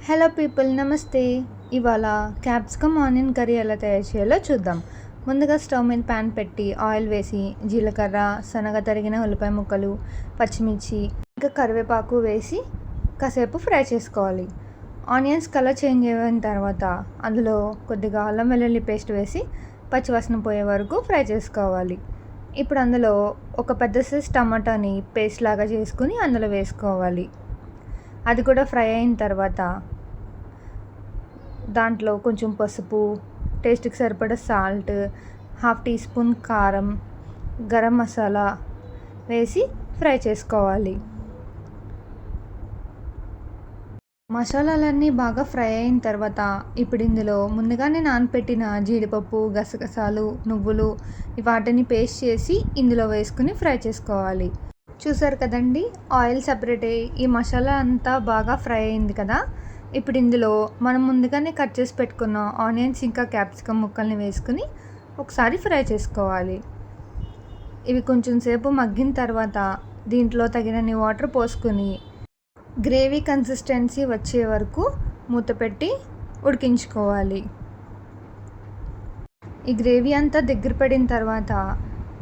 Hello people, నమస్తే. ఇవాళ capsicum onion curry ఎలా తయారు చేయాలో చూద్దాం. ముందుగా స్టవ్ మీద ప్యాన్ పెట్టి ఆయిల్ వేసి జీలకర్ర, సన్నగా తరిగిన ఉల్లిపాయ ముక్కలు, పచ్చిమిర్చి, ఇంకా కరివేపాకు వేసి కాసేపు ఫ్రై చేసుకోవాలి. ఆనియన్స్ కలర్ చేంజ్ అయిన తర్వాత అందులో కొద్దిగా అల్లం వెల్లుల్లి పేస్ట్ వేసి పచ్చివాసన పోయే వరకు ఫ్రై చేసుకోవాలి. ఇప్పుడు అందులో ఒక పెద్ద సైజ్ టమాటాని పేస్ట్ లాగా చేసుకుని అందులో వేసుకోవాలి. అది కూడా ఫ్రై అయిన తర్వాత దాంట్లో కొంచెం పసుపు, టేస్ట్కి సరిపడా సాల్ట్, 1/2 టీ స్పూన్ కారం, గరం మసాలా వేసి ఫ్రై చేసుకోవాలి. మసాలాలన్నీ బాగా ఫ్రై అయిన తర్వాత ఇప్పుడు ఇందులో ముందుగానే నానపెట్టిన జీడిపప్పు, గసగసాలు, నువ్వులు వాటిని పేస్ట్ చేసి ఇందులో వేసుకుని ఫ్రై చేసుకోవాలి. చూసారు కదండి, ఆయిల్ సపరేట్ అయ్యి ఈ మసాలా అంతా బాగా ఫ్రై అయింది కదా. ఇప్పుడు ఇందులో మనం ముందుగానే కట్ చేసి పెట్టుకున్న ఆనియన్స్ ఇంకా క్యాప్సికమ్ ముక్కల్ని వేసుకుని ఒకసారి ఫ్రై చేసుకోవాలి. ఇవి కొంచెం సేపు మగ్గిన తర్వాత దీంట్లో తగినన్ని వాటర్ పోసుకొని గ్రేవీ కన్సిస్టెన్సీ వచ్చే వరకు మూత పెట్టి ఉడికించుకోవాలి. ఈ గ్రేవీ అంతా దగ్గర పడిన తర్వాత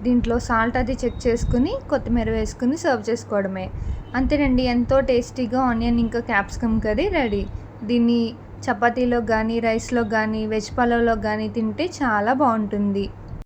దీంట్లో సాల్ట్ అది చెక్ చేసుకుని కొత్తిమీర వేసుకుని సర్వ్ చేసుకోవడమే. అంతేనండి, ఎంతో టేస్టీగా ఆనియన్ ఇంకా క్యాప్సికమ్ కర్రీ రెడీ. దీన్ని చపాతీలో కానీ, రైస్లో కానీ, వెజ్ పలావ్లో కానీ తింటే చాలా బాగుంటుంది.